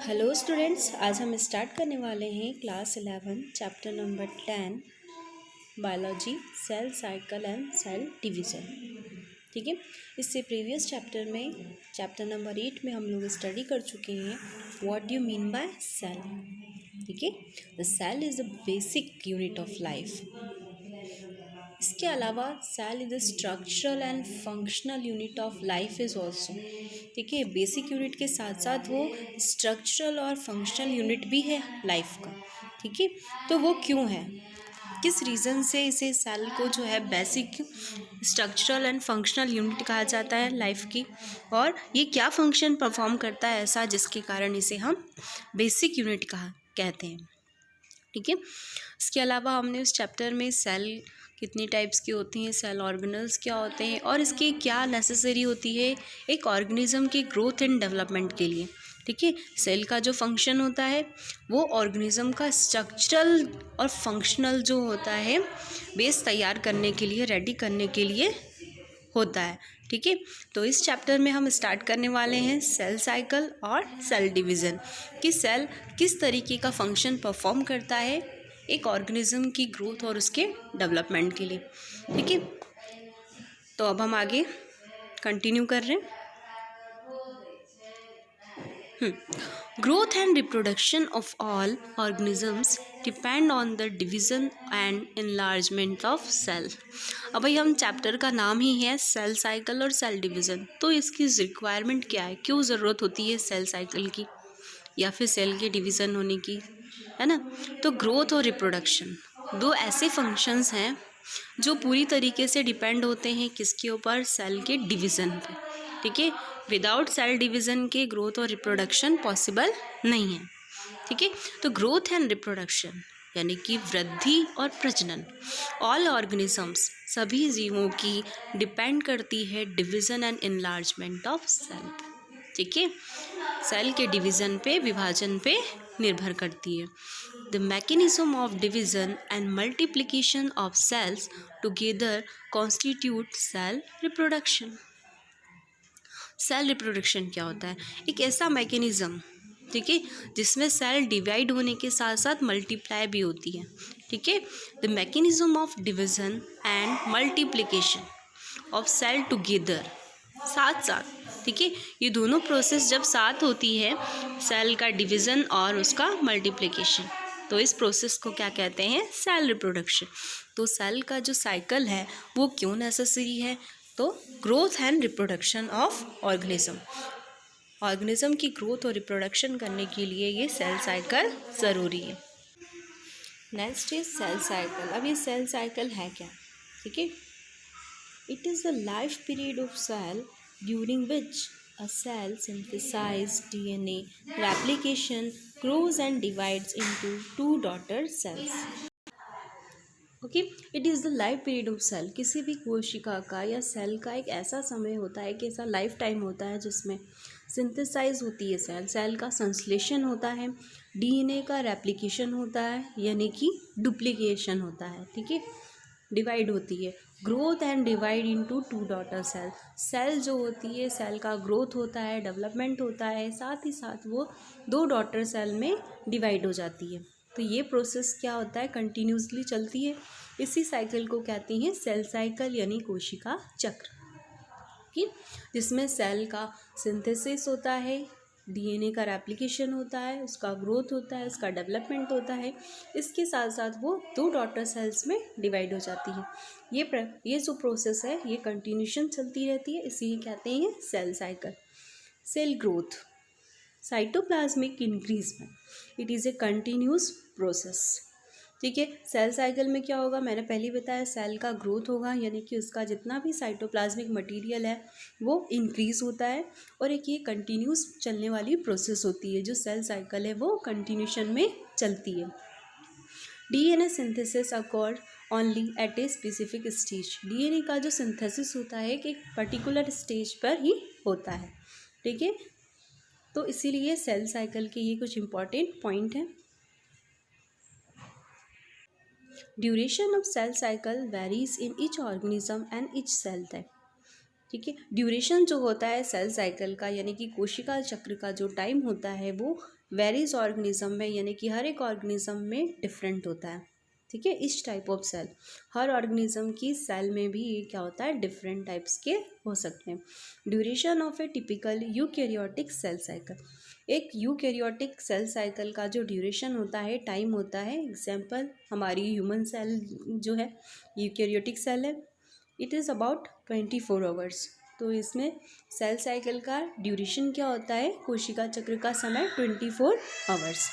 Hello students, आज हम start करने वाले हैं class 11 chapter number 10 biology cell cycle and cell division. ठीक है, इससे प्रीवियस चैप्टर में चैप्टर नंबर 8 में हम लोग स्टडी कर चुके हैं what do you mean by cell. ठीक है, the cell is the basic unit of life. इसके अलावा cell is the structural and functional unit of life is also. ठीक है, बेसिक यूनिट के साथ साथ वो स्ट्रक्चरल और फंक्शनल यूनिट भी है लाइफ का। ठीक है, तो वो क्यों है, किस रीज़न से इसे सेल को जो है basic structural and functional unit कहा जाता है लाइफ की, और ये क्या फंक्शन परफॉर्म करता है ऐसा जिसके कारण इसे हम बेसिक यूनिट कहते हैं। ठीक है, इसके अलावा हमने उस चैप्टर में सेल कितनी टाइप्स की होती हैं, सेल ऑर्गेनल्स क्या होते हैं और इसकी क्या नेसेसरी होती है एक ऑर्गेनिज्म की ग्रोथ एंड डेवलपमेंट के लिए। ठीक है, सेल का जो फंक्शन होता है वो ऑर्गेनिज्म का स्ट्रक्चरल और फंक्शनल जो होता है बेस तैयार करने के लिए, रेडी करने के लिए होता है। ठीक है, तो इस चैप्टर में हम स्टार्ट करने वाले हैं सेल साइकिल और सेल डिवीज़न कि सेल किस तरीके का फंक्शन परफॉर्म करता है एक ऑर्गेनिज्म की ग्रोथ और उसके डेवलपमेंट के लिए। ठीक है, तो अब हम आगे कंटिन्यू कर रहे हैं। Growth and reproduction of all organisms depend on the division and enlargement of cell। अब भाई हम चैप्टर का नाम ही है सेल साइकिल और सेल डिवीज़न, तो इसकी रिक्वायरमेंट क्या है, क्यों ज़रूरत होती है सेल साइकिल की या फिर सेल के डिवीज़न होने की, है ना। तो ग्रोथ और रिप्रोडक्शन दो ऐसे फंक्शंस हैं जो पूरी तरीके से डिपेंड होते हैं किसके ऊपर, सेल के डिवीज़न पे। ठीक है, विदाउट सेल डिवीज़न के ग्रोथ और रिप्रोडक्शन पॉसिबल नहीं है। ठीक है, तो ग्रोथ एंड रिप्रोडक्शन यानी कि वृद्धि और प्रजनन ऑल ऑर्गेनिजम्स सभी जीवों की डिपेंड करती है division and enlargement of cell. ठीक है, सेल के डिवीज़न पे, विभाजन पे निर्भर करती है। The mechanism of division and multiplication of cells together constitute cell reproduction. Cell reproduction क्या होता है, एक ऐसा मैकेनिज़्म, ठीक है, जिसमें सेल डिवाइड होने के साथ साथ मल्टीप्लाई भी होती है। ठीक है, the mechanism of division and multiplication of cell together, साथ साथ। ठीक है, ये दोनों प्रोसेस जब साथ होती है, सेल का डिवीज़न और उसका मल्टीप्लिकेशन, तो इस प्रोसेस को क्या कहते हैं, सेल रिप्रोडक्शन। तो सेल का जो साइकिल है वो क्यों नेसेसरी है, तो growth and reproduction of organism, organism की ग्रोथ और रिप्रोडक्शन करने के लिए ये सेल साइकिल ज़रूरी है। Next is cell cycle. अब ये सेल साइकिल है क्या, ठीक है, it is the life period of cell during which a cell synthesizes DNA, replication, grows and divides into two daughter cells। Okay, it is the life period of cell. किसी भी कोशिका का या cell का एक ऐसा समय होता है कि ऐसा लाइफ टाइम होता है जिसमें सिंथेसाइज होती है सेल, सेल का संश्लेषण होता है, डीएनए का रेप्लिकेशन होता है यानी कि डुप्लीकेशन होता है। ठीक है, डिवाइड होती है, growth and divide into two daughter cell. Cell जो होती है, सेल का ग्रोथ होता है, डेवलपमेंट होता है, साथ ही साथ वो दो डॉटर सेल में डिवाइड हो जाती है। तो ये प्रोसेस क्या होता है, कंटिन्यूसली चलती है। इसी साइकिल को कहते हैं सेल साइकिल यानी कोशिका चक्र, कि जिसमें सेल का सिंथेसिस होता है, डीएनए का रेप्लिकेशन होता है, उसका ग्रोथ होता है, उसका डेवलपमेंट होता है, इसके साथ साथ वो दो डॉटर सेल्स में डिवाइड हो जाती है। ये जो प्रोसेस है ये कंटिन्यूशन चलती रहती है, इसी कहते हैं cell cycle. Cell growth, cytoplasmic increasement, it is a continuous process. ठीक है, सेल साइकिल में क्या होगा, मैंने पहले ही बताया, सेल का ग्रोथ होगा यानी कि उसका जितना भी साइटोप्लाज्मिक मटेरियल है वो इंक्रीज़ होता है, और एक ये कंटिन्यूस चलने वाली प्रोसेस होती है। जो सेल साइकिल है वो कंटिन्यूशन में चलती है। DNA synthesis accord only at a specific stage. DNA का जो सिंथेसिस होता है कि एक पर्टिकुलर स्टेज पर ही होता है। ठीक है, तो इसीलिए सेल साइकिल के ये कुछ इंपॉर्टेंट पॉइंट हैं। Duration of cell cycle varies in each organism and each cell type. ठीक है। ड्यूरेशन जो होता है सेल साइकिल का यानी कि कोशिका चक्र का जो टाइम होता है वो वेरियस ऑर्गेनिज्म में यानी कि हर एक ऑर्गेनिज्म में डिफरेंट होता है। ठीक है। इस टाइप ऑफ सेल, हर ऑर्गेनिज्म की सेल में भी ये क्या होता है, डिफरेंट टाइप्स के हो सकते हैं। Duration of a typical eukaryotic cell cycle, एक यूकैरियोटिक सेल साइकिल का जो ड्यूरेशन होता है, टाइम होता है, एग्जाम्पल हमारी ह्यूमन सेल जो है यूकैरियोटिक सेल है, इट इज़ अबाउट 24 आवर्स। तो इसमें सेल साइकिल का ड्यूरेशन क्या होता है, कोशिका चक्र का समय 24 hours.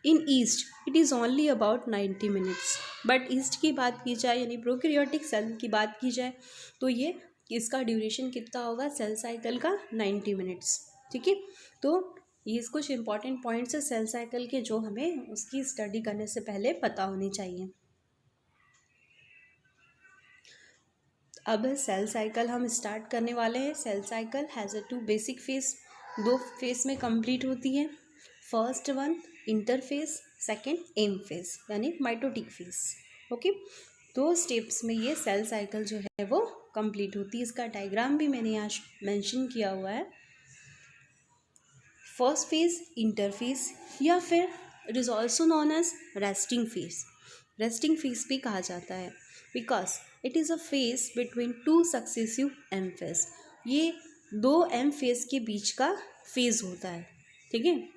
In east it is only about 90 minutes. But east की बात की जाए यानी प्रोकैरियोटिक सेल की बात की जाए तो ये इसका ड्यूरेशन कितना होगा सेल साइकिल का, 90 मिनट्स। ठीक है। तो ये कुछ इंपॉर्टेंट पॉइंट्स है सेल साइकिल के जो हमें उसकी स्टडी करने से पहले पता होनी चाहिए। अब सेल साइकिल हम स्टार्ट करने वाले हैं। Cell cycle has a 2 basic phase, 2 phase में कंप्लीट होती है। First one interphase, second M phase यानी माइटोटिक फेज। ओके, 2 स्टेप्स में ये सेल साइकिल जो है वो कंप्लीट होती है। इसका डायग्राम भी मैंने यहाँ मेंशन किया हुआ है। फर्स्ट फेज इंटरफेस या फिर it is also known as resting phase, resting phase भी कहा जाता है because it is a phase between 2 successive M phase. ये 2 एम फेज के बीच का फेज होता है। ठीक है।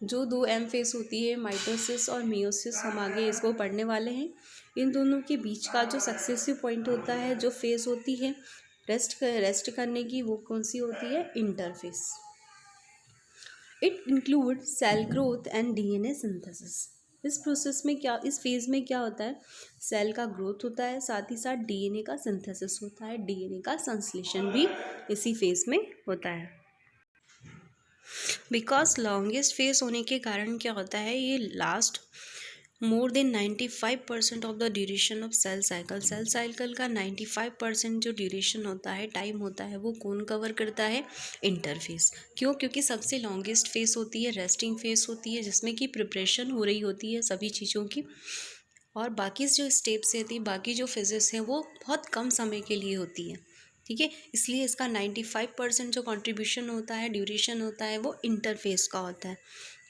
जो 2 एम फेज होती है माइटोसिस और मियोसिस, हम आगे इसको पढ़ने वाले हैं। इन दोनों के बीच का जो सक्सेसिव पॉइंट होता है, जो फेज होती है रेस्ट करने की, वो कौन सी होती है, interphase. It include cell growth and DNA synthesis. इस प्रोसेस में क्या, इस फेज में क्या होता है, सेल का ग्रोथ होता है, साथ ही साथ डीएनए का सिंथेसिस होता है, डीएनए का संश्लेषण भी इसी फेज में होता है। बिकॉज लॉन्गेस्ट फेज होने के कारण क्या होता है, ये last more than 95% of the duration of cell cycle. Cell cycle का 95% जो ड्यूरेशन होता है, टाइम होता है, वो कौन कवर करता है, इंटरफेस। क्यों? क्योंकि सबसे लॉन्गेस्ट फेज होती है, रेस्टिंग फेज होती है, जिसमें कि प्रिपरेशन हो रही होती है सभी चीज़ों की, और बाकी जो स्टेप्स होती है, बाकी जो फेजेस हैं वो बहुत कम समय के लिए होती है। ठीक है। इसलिए इसका 95% जो कंट्रीब्यूशन होता है, ड्यूरेशन होता है, वो इंटरफेस का होता है।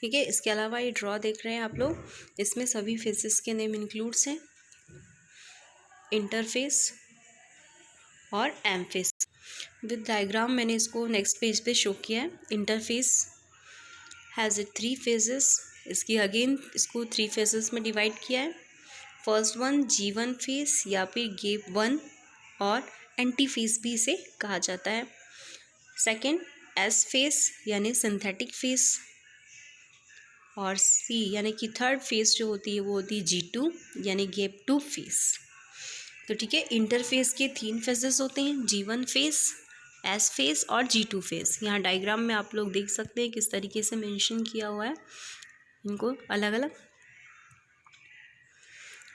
ठीक है। इसके अलावा ये ड्रॉ देख रहे हैं आप लोग, इसमें सभी फेजेस के नेम इंक्लूड्स हैं, इंटरफेस और एम फेस। विद डायग्राम मैंने इसको नेक्स्ट पेज पे शो किया है। Interface has it 3 phases. इसकी अगेन इसको 3 फेजेस में डिवाइड किया है। फर्स्ट वन G1 फेस या फिर गेप 1 और एंटी फेस भी इसे कहा जाता है। सेकेंड S फेस यानी सिंथेटिक फेस, और C यानी कि थर्ड फेस जो होती है वो होती है G2 यानी गेप 2 फेस। तो ठीक है, इंटरफेस के 3 फेजेस होते हैं, G1 फेस, S फेस और G2 फेस। यहाँ डायग्राम में आप लोग देख सकते हैं किस तरीके से मेंशन किया हुआ है इनको अलग अलग।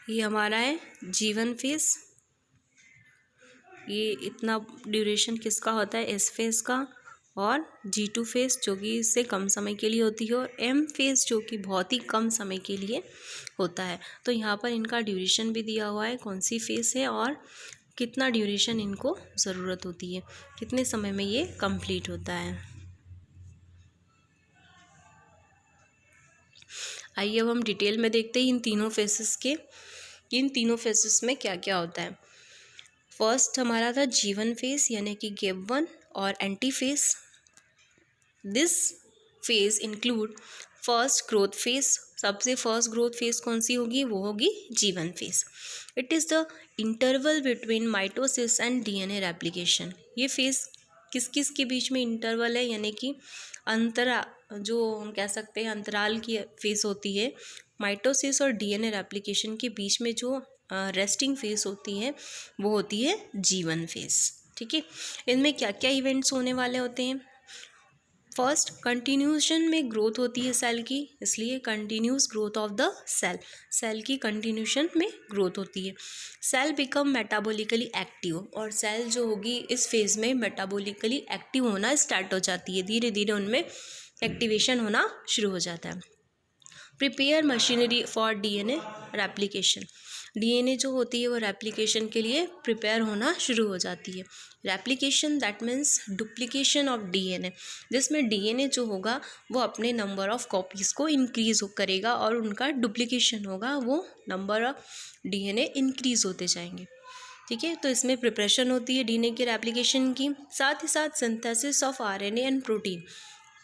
ये हमारा है G1 फेस, ये इतना ड्यूरेशन किसका होता है, S फेस का, और G2 फेस जो कि इससे कम समय के लिए होती है, और M फेस जो कि बहुत ही कम समय के लिए होता है। तो यहाँ पर इनका ड्यूरेशन भी दिया हुआ है, कौन सी फेस है और कितना ड्यूरेशन इनको ज़रूरत होती है, कितने समय में ये कंप्लीट होता है। आइए अब हम डिटेल में देखते हैं इन तीनों फेसेस के, इन तीनों फेसेस में क्या क्या होता है। फर्स्ट हमारा था G1 फेस यानी कि गेप 1 और anti face. This phase include first growth phase. सबसे फर्स्ट ग्रोथ फेज कौन सी होगी, वो होगी G1 phase. It is the interval between mitosis and DNA replication. ये फेज किस किस के बीच में इंटरवल है, यानी कि अंतरा, जो हम कह सकते हैं अंतराल की फेज होती है माइटोसिस और डीएनए रेप्लिकेशन के बीच में। जो रेस्टिंग फेज होती है वो होती है G1 फेज। ठीक है। इनमें क्या क्या इवेंट्स होने वाले होते हैं। फर्स्ट, कंटिन्यूशन में ग्रोथ होती है सेल की, इसलिए continuous growth of the cell, cell की कंटिन्यूशन में ग्रोथ होती है। सेल बिकम मेटाबॉलिकली एक्टिव, और सेल जो होगी इस फेज में मेटाबॉलिकली एक्टिव होना स्टार्ट हो जाती है, धीरे धीरे उनमें एक्टिवेशन होना शुरू हो जाता है। Prepare machinery for DNA replication. DNA जो होती है वो रेप्लिकेशन के लिए प्रिपेयर होना शुरू हो जाती है। Replication that means duplication of DNA, जिसमें डीएनए जो होगा वो अपने नंबर ऑफ कॉपीज़ को इंक्रीज़ करेगा और उनका डुप्लीकेशन होगा, वो नंबर ऑफ डीएनए इंक्रीज़ होते जाएंगे। ठीक है, तो इसमें प्रिपरेशन होती है डीएनए के रेप्लिकेशन की, साथ ही साथ synthesis of RNA and protein.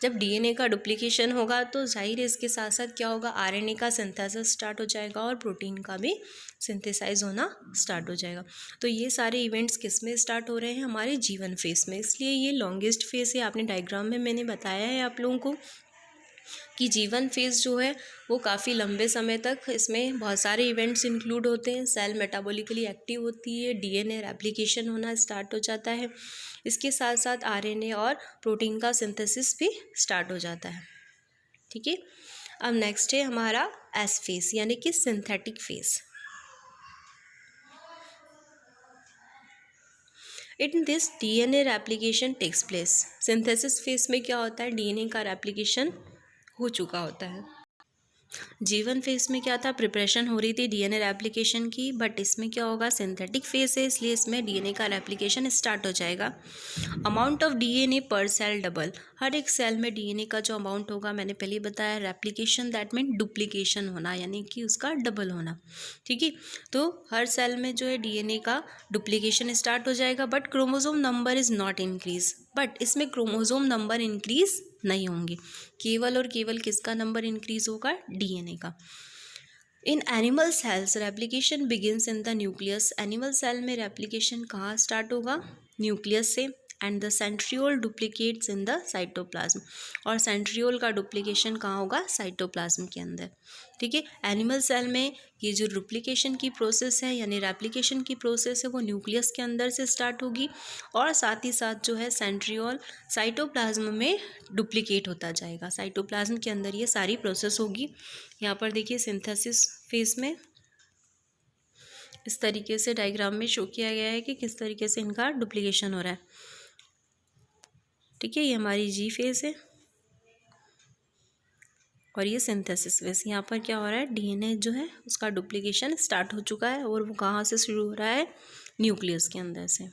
जब डीएनए का डुप्लीकेशन होगा तो जाहिर है इसके साथ साथ क्या होगा, आरएनए का सिंथेसिस स्टार्ट हो जाएगा और प्रोटीन का भी सिंथेसाइज होना स्टार्ट हो जाएगा। तो ये सारे इवेंट्स किस में स्टार्ट हो रहे हैं, हमारे जीवन फेस में, इसलिए ये लॉन्गेस्ट फेस है। आपने डायग्राम में मैंने बताया है आप लोगों को कि जीवन फेज़ जो है वो काफ़ी लंबे समय तक, इसमें बहुत सारे इवेंट्स इंक्लूड होते हैं। सेल मेटाबॉलिकली एक्टिव होती है, डीएनए रेप्लिकेशन होना स्टार्ट हो जाता है, इसके साथ साथ आरएनए और प्रोटीन का सिंथेसिस भी स्टार्ट हो जाता है। ठीक है, अब नेक्स्ट है हमारा एस फेस यानी कि synthetic phase. In this DNA replication takes place. Synthesis phase में क्या होता है, डीएनए का रेप्लिकेशन हो चुका होता है। जीवन फेस में क्या था, प्रिपरेशन हो रही थी डीएनए रेप्लिकेशन की, बट इसमें क्या होगा, सिंथेटिक फेस है, इसलिए इसमें डीएनए का रेप्लिकेशन स्टार्ट हो जाएगा। अमाउंट ऑफ डीएनए पर सेल डबल। हर एक सेल में डीएनए का जो अमाउंट होगा, मैंने पहले बताया, रेप्लिकेशन दैट मीन डुप्लीकेशन होना, यानी कि उसका डबल होना। ठीक है, तो हर सेल में जो है डीएनए का डुप्लीकेशन स्टार्ट हो जाएगा, but chromosome number is not increase. But इसमें क्रोमोसोम नंबर इंक्रीज नहीं होंगे, केवल और केवल किसका नंबर इंक्रीज होगा, डीएनए का। In animal cells replication begins in the nucleus. Animal cell में रेप्लिकेशन कहाँ स्टार्ट होगा, न्यूक्लियस से। And the centriole duplicates in the cytoplasm. और सेंट्रियोल का डुप्लीकेशन कहाँ होगा, साइटोप्लाज्म के अंदर। ठीक है, एनिमल सेल में ये जो डुप्लीकेशन की प्रोसेस है यानी रेप्लिकेशन की प्रोसेस है वो न्यूक्लियस के अंदर से स्टार्ट होगी, और साथ ही साथ जो है सेंट्रियोल साइटोप्लाज्म में डुप्लीकेट होता जाएगा। साइटोप्लाज्म के अंदर ये सारी प्रोसेस होगी। यहाँ पर देखिए सिंथेसिस फेज में इस तरीके से डायग्राम में शो किया गया है कि किस तरीके से इनका डुप्लीकेशन हो रहा है। ठीक है, ये हमारी जी फेज है और ये सिंथेसिस फेज। यहाँ पर क्या हो रहा है, डीएनए जो है उसका डुप्लीकेशन स्टार्ट हो चुका है, और वो कहाँ से शुरू हो रहा है, न्यूक्लियस के अंदर से।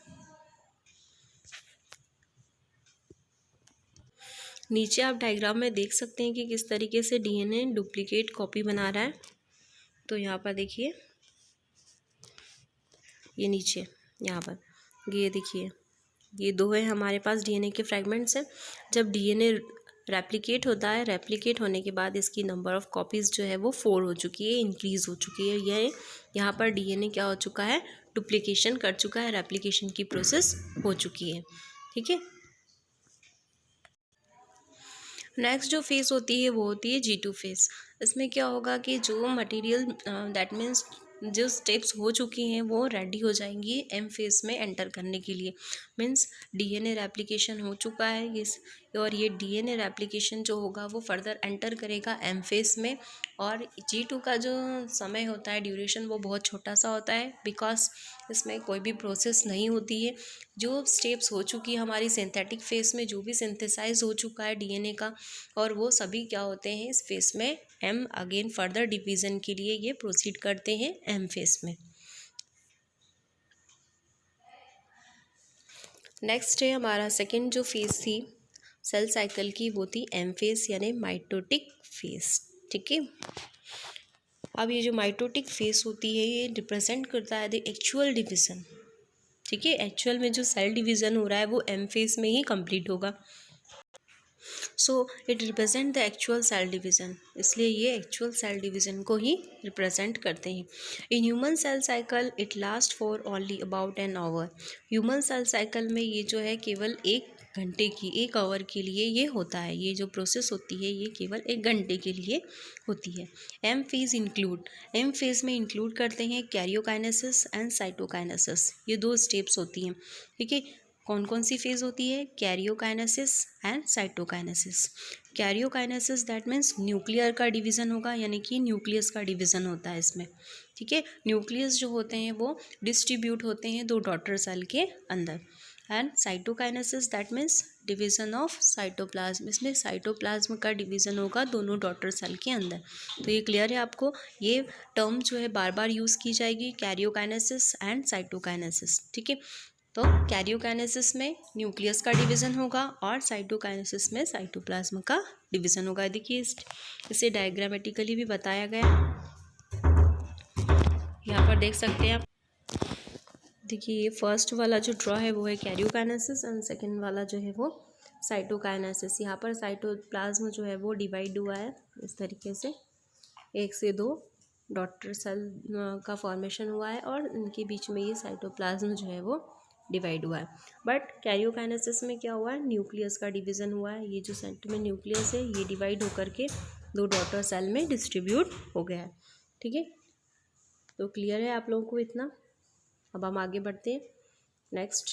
नीचे आप डायग्राम में देख सकते हैं कि किस तरीके से डीएनए डुप्लीकेट कॉपी बना रहा है। तो यहाँ पर देखिए, ये नीचे यहाँ पर ये देखिए, ये दो है हमारे पास डीएनए के फ्रैगमेंट्स हैं। जब डीएनए रेप्लिकेट होता है, रेप्लिकेट होने के बाद इसकी नंबर ऑफ कॉपीज़ जो है वो 4 हो चुकी है, इंक्रीज़ हो चुकी है। ये यहाँ पर डीएनए क्या हो चुका है, डुप्लीकेशन कर चुका है, रेप्लिकेशन की प्रोसेस हो चुकी है। ठीक है, नेक्स्ट जो फेज़ होती है वो होती है G2 फेज़। इसमें क्या होगा कि जो मटेरियल दैट मीन्स जो स्टेप्स हो चुकी हैं वो रेडी हो जाएंगी एम फेज़ में एंटर करने के लिए। मीन्स डीएनए रेप्लिकेशन हो चुका है इस, और ये डीएनए रेप्लिकेशन जो होगा वो फर्दर एंटर करेगा एम फेज़ में। और G2 का जो समय होता है, ड्यूरेशन, वो बहुत छोटा सा होता है, बिकॉज इसमें कोई भी प्रोसेस नहीं होती है। जो स्टेप्स हो चुकी है हमारी सिंथेटिक फेज़ में, जो भी सिंथेसाइज हो चुका है डीएनए का, और वो सभी क्या होते हैं इस फेज़ में एम अगेन फर्दर डिवीज़न के लिए ये प्रोसीड करते हैं एम फेज़ में। नेक्स्ट है हमारा सेकेंड जो फेज़ थी सेल साइकिल की, वो थी एम फेज़ यानी माइटोटिक फेज़। ठीक है, अब ये जो माइटोटिक फेज़ होती है ये रिप्रेजेंट करता है द एक्चुअल डिवीज़न। ठीक है, एक्चुअल में जो सेल डिवीज़न हो रहा है वो एम फेज़ में ही कंप्लीट होगा। So it represent the actual cell division, इसलिए ये एक्चुअल सेल डिवीज़न को ही रिप्रेजेंट करते हैं। In human cell cycle it last for only about an hour. Human cell cycle में ये जो है केवल 1 घंटे की, 1 आवर के लिए ये होता है। ये जो प्रोसेस होती है ये केवल 1 घंटे के लिए होती है। M phase include, M phase में इंक्लूड करते हैं कैरियोकाइनेसिस एंड साइटोकाइनेसिस, ये 2 स्टेप्स होती हैं। ठीक है, कौन कौन सी फेज़ होती है, karyokinesis and cytokinesis. Karyokinesis that means nuclear का डिवीज़न होगा, यानी कि न्यूक्लियस का डिवीज़न होता है इसमें। ठीक है, न्यूक्लियस जो होते हैं वो डिस्ट्रीब्यूट होते हैं 2 डॉटर सेल के अंदर। And cytokinesis that means division of cytoplasm, इसमें साइटोप्लाज्म का डिवीज़न होगा दोनों डॉटर सेल के अंदर। तो ये क्लियर है आपको, ये टर्म जो है बार बार यूज़ की जाएगी, कैरियोकाइनेसिस एंड साइटोकाइनेसिस, ठीक है। तो कैरियोकाइनेसिस में न्यूक्लियस का डिवीज़न होगा और साइटोकाइनेसिस में साइटोप्लाज्म का डिवीज़न होगा। देखिए इसे डायग्रामेटिकली भी बताया गया, यहाँ पर देख सकते हैं आप। देखिए ये फर्स्ट वाला जो ड्रॉ है वो है कैरियोकाइनेसिस एंड सेकंड वाला जो है वो साइटोकाइनेसिस। यहाँ पर साइटोप्लाज्म जो है वो डिवाइड हुआ है इस तरीके से, 1 से 2 डॉटर सेल का फॉर्मेशन हुआ है और इनके बीच में ये साइटोप्लाज्म जो है वो डिवाइड हुआ है। बट कैरियोकाइनेसिस में क्या हुआ है, न्यूक्लियस का डिवीज़न हुआ है। ये जो सेंटर में न्यूक्लियस है ये डिवाइड होकर के 2 डॉटर सेल में डिस्ट्रीब्यूट हो गया है, ठीक है। तो क्लियर है आप लोगों को इतना। अब हम आगे बढ़ते हैं next.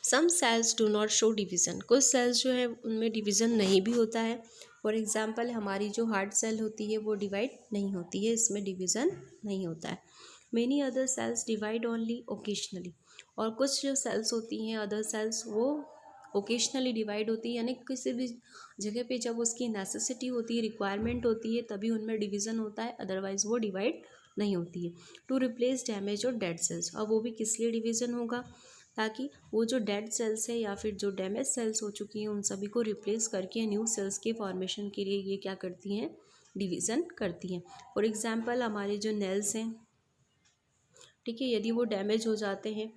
Some cells do not show division, कुछ सेल्स जो है उनमें डिवीज़न नहीं भी होता है। फॉर एग्जांपल हमारी जो हार्ट सेल होती है वो डिवाइड नहीं होती है, इसमें डिवीज़न नहीं होता है। Many other sales divide only occasionally, और कुछ जो सेल्स होती हैं अदर सेल्स वो ओकेशनली डिवाइड होती है, यानी किसी भी जगह पे जब उसकी नेसेसिटी होती है, रिक्वायरमेंट होती है, तभी उनमें डिवीज़न होता है, अदरवाइज़ वो डिवाइड नहीं होती है। टू रिप्लेस डैमेज और डेड सेल्स, अब वो भी किस लिए डिवीज़न होगा, ताकि वो जो डेड सेल्स है या फिर जो डैमेज सेल्स हो चुकी हैं उन सभी को रिप्लेस करके न्यू सेल्स के फॉर्मेशन के लिए ये क्या करती हैं, डिवीज़न करती हैं। फॉर एग्जांपल हमारे जो नेल्स हैं, ठीक है, यदि वो डैमेज हो जाते हैं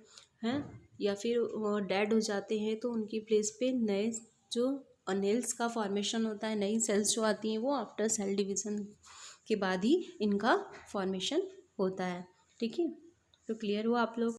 या फिर डेड हो जाते हैं तो उनकी प्लेस पे नए जो नेल्स का फॉर्मेशन होता है, नई सेल्स जो आती हैं वो आफ्टर सेल डिवीज़न के बाद ही इनका फॉर्मेशन होता है, ठीक है। तो क्लियर हुआ आप लोग।